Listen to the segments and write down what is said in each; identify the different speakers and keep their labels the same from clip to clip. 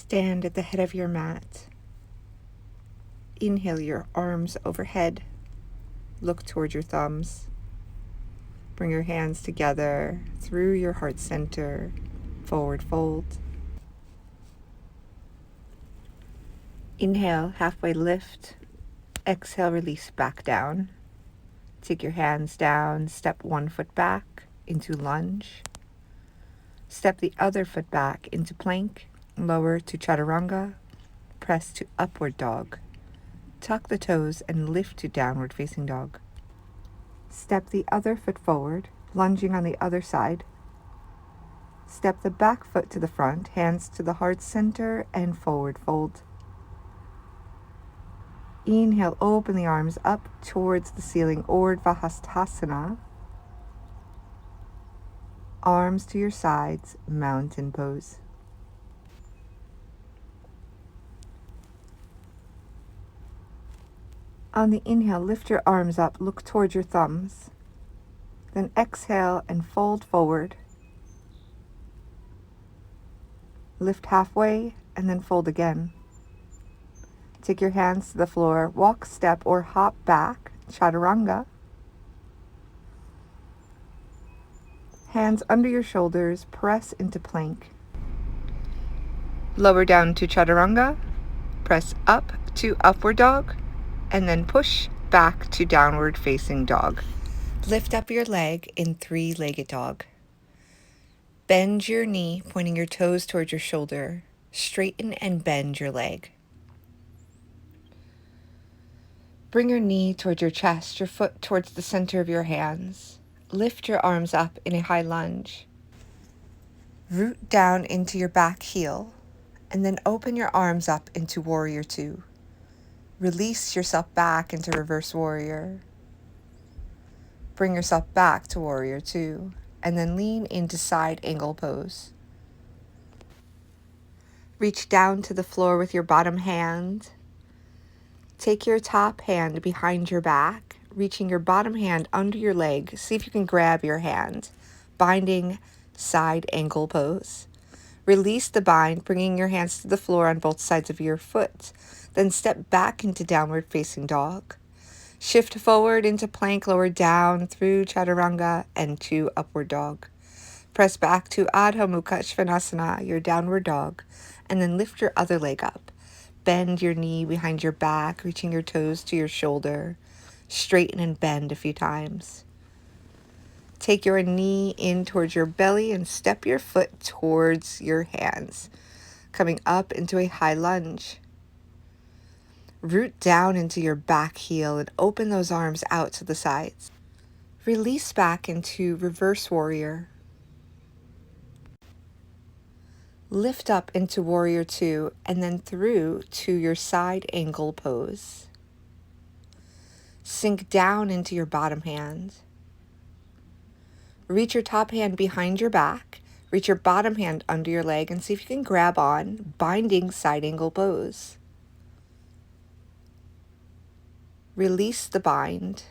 Speaker 1: Stand at the head of your mat. Inhale your arms overhead. Look toward your thumbs. Bring your hands together through your heart center. Forward fold. Inhale, halfway lift. Exhale, release back down. Take your hands down, step one foot back into lunge. Step the other foot back into plank, lower to chaturanga, press to upward dog. Tuck the toes and lift to downward facing dog. Step the other foot forward, lunging on the other side. Step the back foot to the front, hands to the heart center, and forward fold. Inhale, open the arms up towards the ceiling, Urdhva Hastasana. Arms to your sides, mountain pose. On the inhale, lift your arms up, look towards your thumbs. Then exhale and fold forward. Lift halfway and then fold again. Take your hands to the floor, walk, step, or hop back, chaturanga. Hands under your shoulders, press into plank. Lower down to chaturanga, press up to upward dog, and then push back to downward facing dog. Lift up your leg in three-legged dog. Bend your knee, pointing your toes towards your shoulder. Straighten and bend your leg. Bring your knee towards your chest, your foot towards the center of your hands. Lift your arms up in a high lunge. Root down into your back heel, and then open your arms up into Warrior Two. Release yourself back into Reverse Warrior. Bring yourself back to Warrior Two, and then lean into Side Angle Pose. Reach down to the floor with your bottom hand. Take your top hand behind your back, reaching your bottom hand under your leg. See if you can grab your hand, binding Side Angle Pose. Release the bind, bringing your hands to the floor on both sides of your foot. Then step back into Downward Facing Dog. Shift forward into plank, lower down through chaturanga and to upward dog. Press back to Adho Mukha Svanasana, your downward dog, and then lift your other leg up. Bend your knee behind your back, reaching your toes to your shoulder. Straighten and bend a few times. Take your knee in towards your belly and step your foot towards your hands, coming up into a high lunge. Root down into your back heel and open those arms out to the sides. Release back into Reverse Warrior. Lift up into Warrior Two and then through to your Side Angle Pose. Sink down into your bottom hand. Reach your top hand behind your back. Reach your bottom hand under your leg and see if you can grab on, binding Side Angle Pose. Release the bind.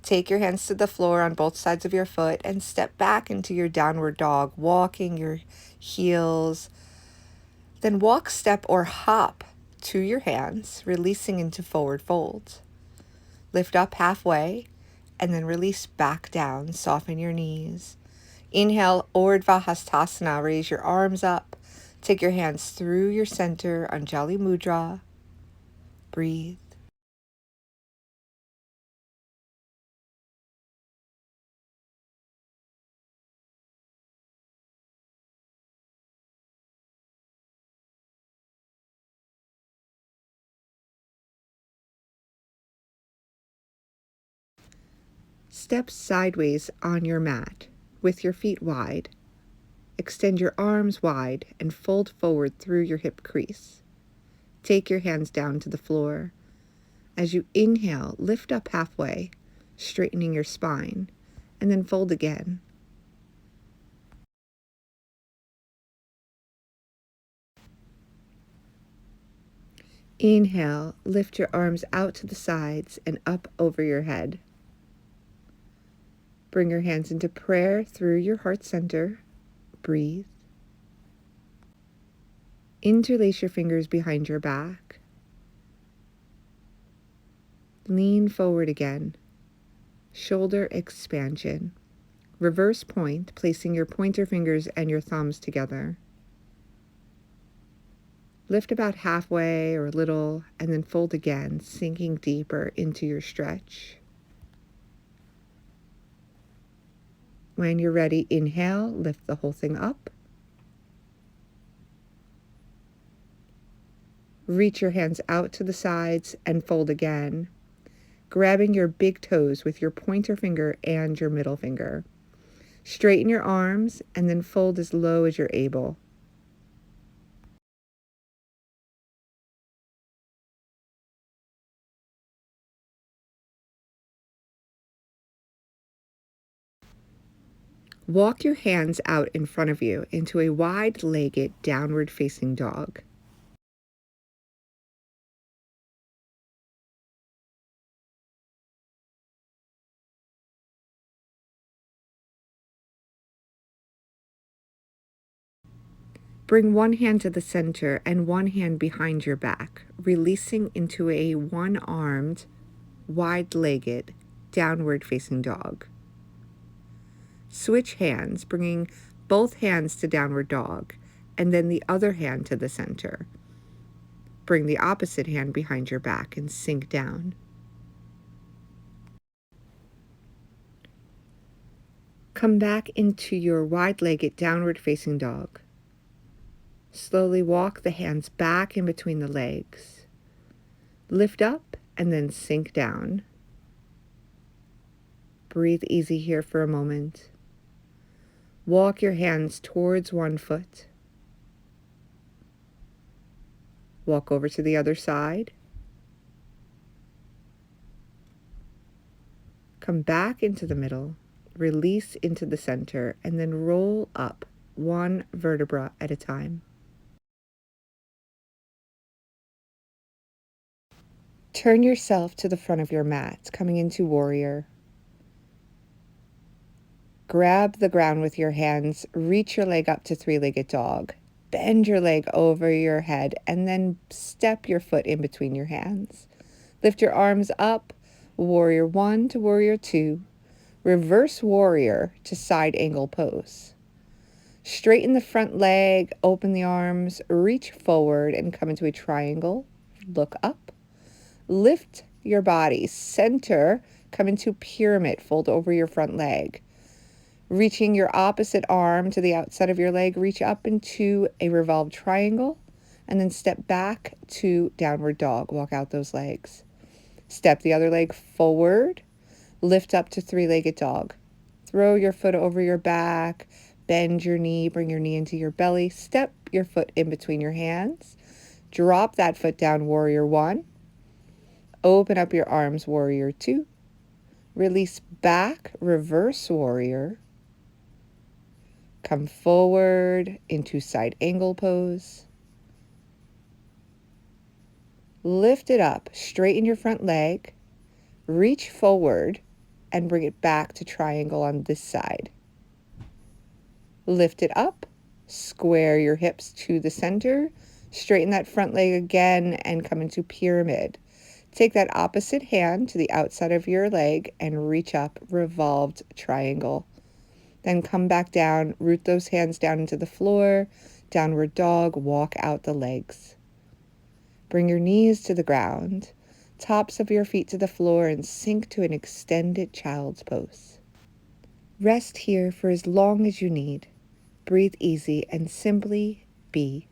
Speaker 1: Take your hands to the floor on both sides of your foot and step back into your downward dog, walking your heels. Then walk, step, or hop to your hands, releasing into forward fold. Lift up halfway and then release back down. Soften your knees. Inhale, Urdhva Hastasana. Raise your arms up. Take your hands through your center, Anjali Mudra. Breathe. Step sideways on your mat with your feet wide. Extend your arms wide and fold forward through your hip crease. Take your hands down to the floor. As you inhale, lift up halfway, straightening your spine, and then fold again. Inhale, lift your arms out to the sides and up over your head. Bring your hands into prayer through your heart center. Breathe. Interlace your fingers behind your back. Lean forward again. Shoulder expansion. Reverse point, placing your pointer fingers and your thumbs together. Lift about halfway or a little, and then fold again, sinking deeper into your stretch. When you're ready, inhale, lift the whole thing up. Reach your hands out to the sides and fold again, grabbing your big toes with your pointer finger and your middle finger. Straighten your arms and then fold as low as you're able. Walk your hands out in front of you into a wide-legged downward-facing dog. Bring one hand to the center and one hand behind your back, releasing into a one-armed, wide-legged, downward-facing dog. Switch hands, bringing both hands to downward dog, and then the other hand to the center. Bring the opposite hand behind your back and sink down. Come back into your wide-legged downward-facing dog. Slowly walk the hands back in between the legs. Lift up and then sink down. Breathe easy here for a moment. Walk your hands towards one foot. Walk over to the other side. Come back into the middle, release into the center, and then roll up one vertebra at a time. Turn yourself to the front of your mat, coming into warrior. Grab the ground with your hands, reach your leg up to three-legged dog. Bend your leg over your head, and then step your foot in between your hands. Lift your arms up, warrior 1 to warrior 2. Reverse warrior to side angle pose. Straighten the front leg, open the arms, reach forward and come into a triangle. Look up. Lift your body, center, come into pyramid, fold over your front leg. Reaching your opposite arm to the outside of your leg, reach up into a revolved triangle, and then step back to downward dog. Walk out those legs. Step the other leg forward, lift up to three-legged dog. Throw your foot over your back, bend your knee, bring your knee into your belly, step your foot in between your hands, drop that foot down, warrior 1. Open up your arms, warrior 2. Release back, reverse warrior. Come forward into side angle pose. Lift it up, straighten your front leg, reach forward, and bring it back to triangle on this side. Lift it up, square your hips to the center, straighten that front leg again, and come into pyramid. Take that opposite hand to the outside of your leg and reach up, revolved triangle. Then come back down, root those hands down into the floor, downward dog, walk out the legs. Bring your knees to the ground, tops of your feet to the floor, and sink to an extended child's pose. Rest here for as long as you need. Breathe easy and simply be.